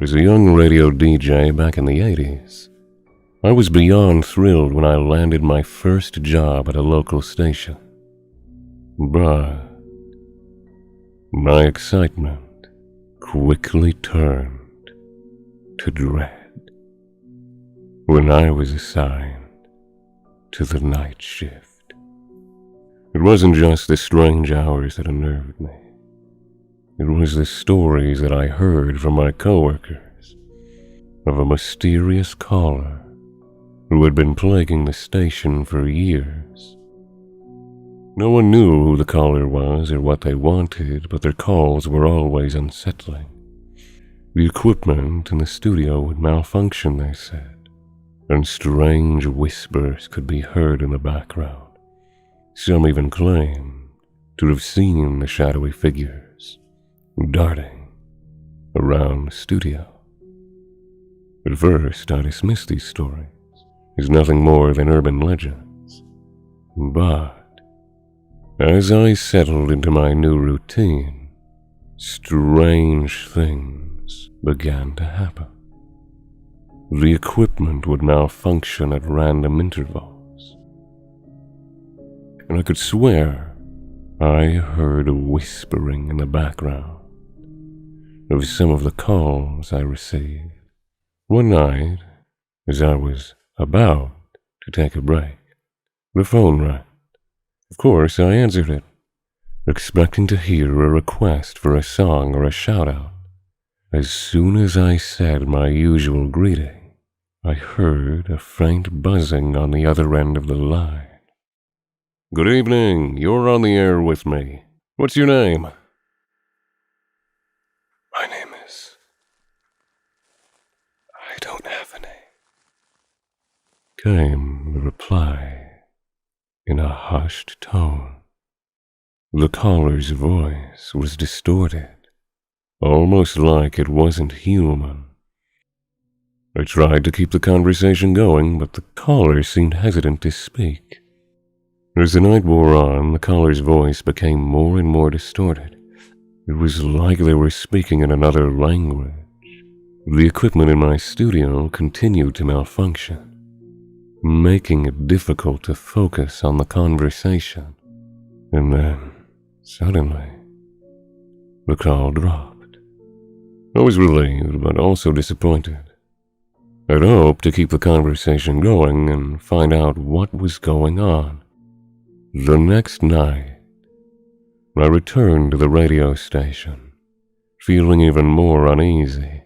As a young radio DJ back in the 80s, I was beyond thrilled when I landed my first job at a local station. But my excitement quickly turned to dread when I was assigned to the night shift. It wasn't just the strange hours that unnerved me. It was the stories that I heard from my coworkers of a mysterious caller who had been plaguing the station for years. No one knew who the caller was or what they wanted, but their calls were always unsettling. The equipment in the studio would malfunction, they said, and strange whispers could be heard in the background. Some even claimed to have seen the shadowy figures darting around the studio. At first, I dismissed these stories as nothing more than urban legends. But as I settled into my new routine, strange things began to happen. The equipment would malfunction at random intervals, and I could swear I heard a whispering in the background of some of the calls I received. One night, as I was about to take a break, the phone rang. Of course, I answered it, expecting to hear a request for a song or a shout-out. As soon as I said my usual greeting, I heard a faint buzzing on the other end of the line. "Good evening, you're on the air with me. What's your name?" "My name is... I don't have a name," came the reply in a hushed tone. The caller's voice was distorted, almost like it wasn't human. I tried to keep the conversation going, but the caller seemed hesitant to speak. As the night wore on, the caller's voice became more and more distorted. It was like they were speaking in another language. The equipment in my studio continued to malfunction, making it difficult to focus on the conversation. And then, suddenly, the call dropped. I was relieved, but also disappointed. I'd hoped to keep the conversation going and find out what was going on. The next night, I returned to the radio station, feeling even more uneasy.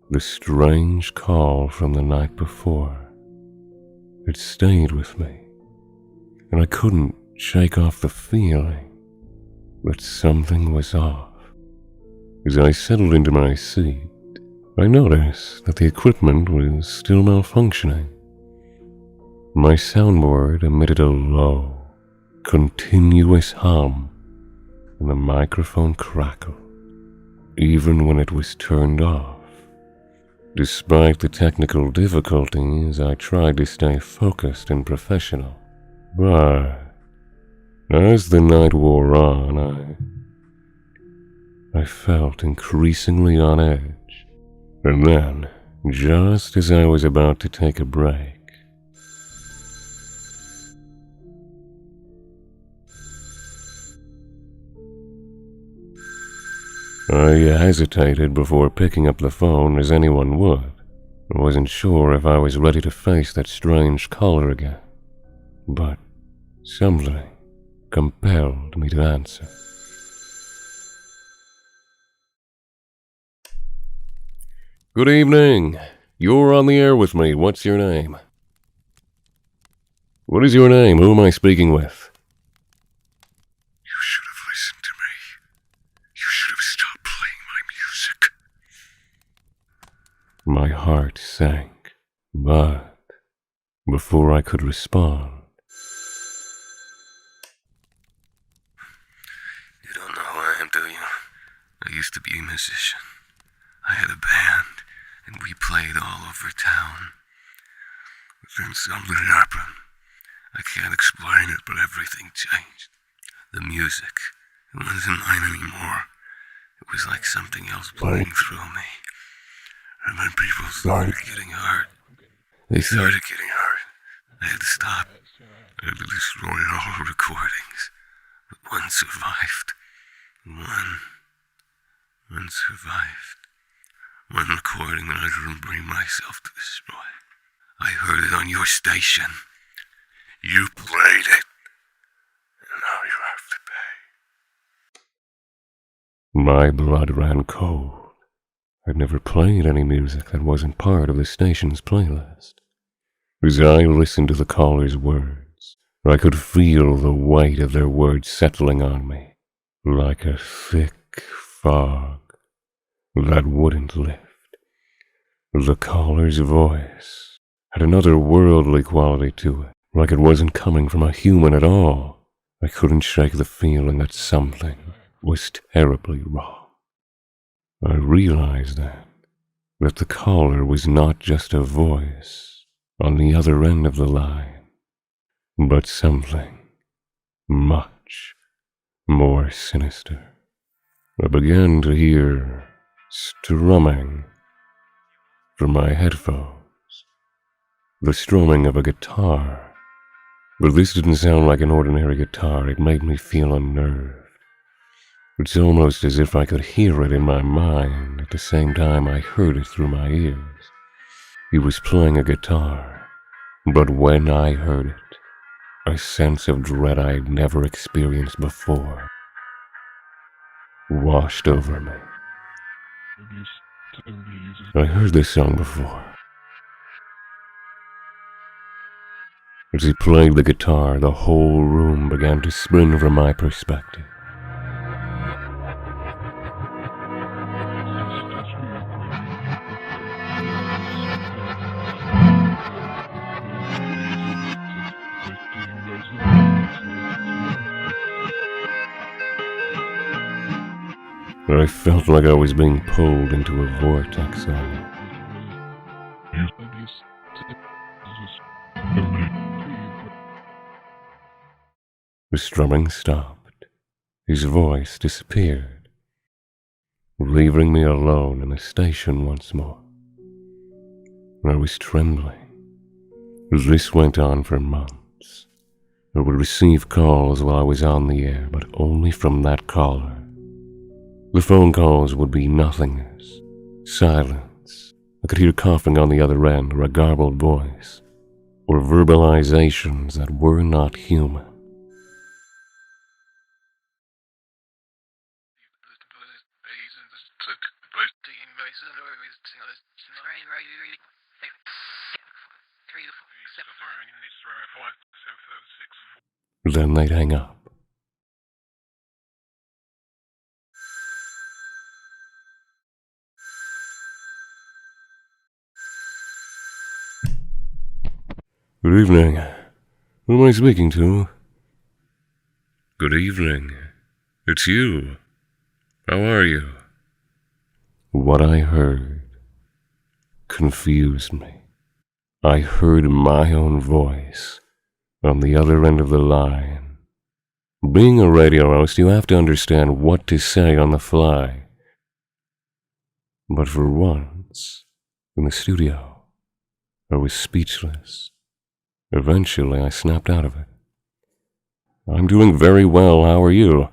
The strange call from the night before, it stayed with me, and I couldn't shake off the feeling that something was off. As I settled into my seat, I noticed that the equipment was still malfunctioning. My soundboard emitted a low, continuous hum, and the microphone crackled, even when it was turned off. Despite the technical difficulties, I tried to stay focused and professional. But as the night wore on, I felt increasingly on edge. And then, just as I was about to take a break, I hesitated before picking up the phone as anyone would. I wasn't sure if I was ready to face that strange caller again, but something compelled me to answer. "Good evening. You're on the air with me. What's your name?" "What is your name? Who am I speaking with?" "You should have listened to me. You should have stopped playing my music." My heart sank, but before I could respond, "You don't know who I am, do you? I used to be a musician. I had a band, and we played all over town. But then something happened. I can't explain it, but everything changed. The music, it wasn't mine anymore. It was like something else playing through me. And when people started getting hurt, I had to stop. I had to destroy all the recordings. But one survived. One survived. One recording that I couldn't bring myself to destroy. I heard it on your station. You played it. And now you have to pay. My blood ran cold. I'd never played any music that wasn't part of the station's playlist. As I listened to the caller's words, I could feel the weight of their words settling on me, like a thick fog that wouldn't lift. The caller's voice had an otherworldly quality to it, like it wasn't coming from a human at all. I couldn't shake the feeling that something was terribly wrong. I realized then that the caller was not just a voice on the other end of the line, but something much more sinister. I began to hear strumming from my headphones, the strumming of a guitar. But this didn't sound like an ordinary guitar. It made me feel unnerved. It's almost as if I could hear it in my mind at the same time I heard it through my ears. He was playing a guitar, but when I heard it, a sense of dread I had never experienced before washed over me. I heard this song before. As he played the guitar, the whole room began to spin from my perspective. I felt like I was being pulled into a vortex of it. The strumming stopped. His voice disappeared, leaving me alone in the station once more. I was trembling. This went on for months. I would receive calls while I was on the air, but only from that caller. The phone calls would be nothingness, silence. I could hear coughing on the other end, or a garbled voice, or verbalizations that were not human. Then they'd hang up. Good evening. Who am I speaking to? Good evening. It's you. How are you? What I heard confused me. I heard my own voice on the other end of the line. Being a radio host, you have to understand what to say on the fly. But for once, in the studio, I was speechless. Eventually, I snapped out of it. I'm doing very well. How are you?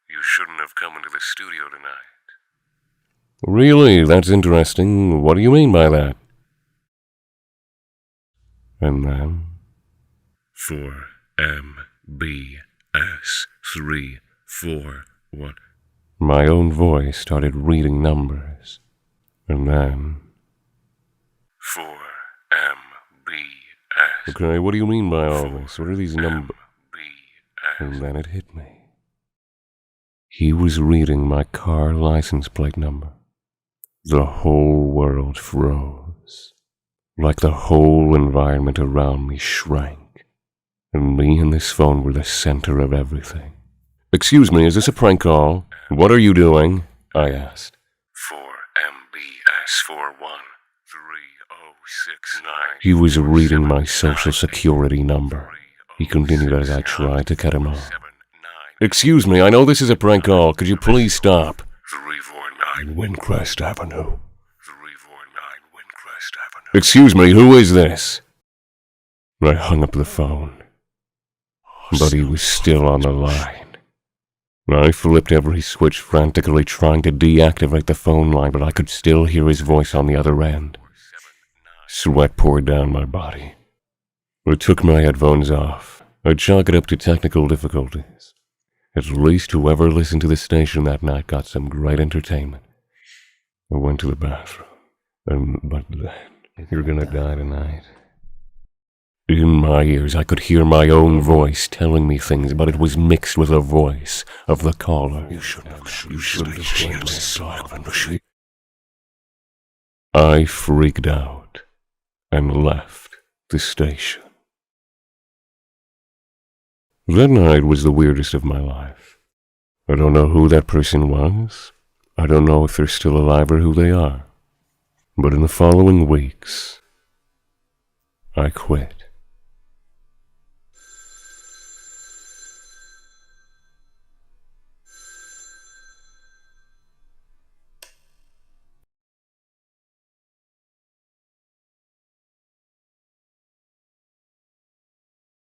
You shouldn't have come into the studio tonight. Really? That's interesting. What do you mean by that? And then? 4MBS341. My own voice started reading numbers. And then? 4MBS. Okay, what do you mean by all this? What are these numbers? And then it hit me. He was reading my car license plate number. The whole world froze. Like the whole environment around me shrank. And me and this phone were the center of everything. Excuse me, is this a prank call? What are you doing? I asked. 4MBS413069. He was reading my social security number. He continued as I tried to cut him off. Excuse me, I know this is a prank call. Could you please stop? 349. Windcrest Avenue. Excuse me, who is this? I hung up the phone, but he was still on the line. I flipped every switch frantically trying to deactivate the phone line, but I could still hear his voice on the other end. Sweat poured down my body. I took my headphones off. I chalk it up to technical difficulties. At least whoever listened to the station that night got some great entertainment. I went to the bathroom, but then, you're gonna die tonight. In my ears, I could hear my own voice telling me things, but it was mixed with the voice of the caller. You shouldn't have killed me. I freaked out and left the station. That night was the weirdest of my life. I don't know who that person was. I don't know if they're still alive or who they are. But in the following weeks, I quit.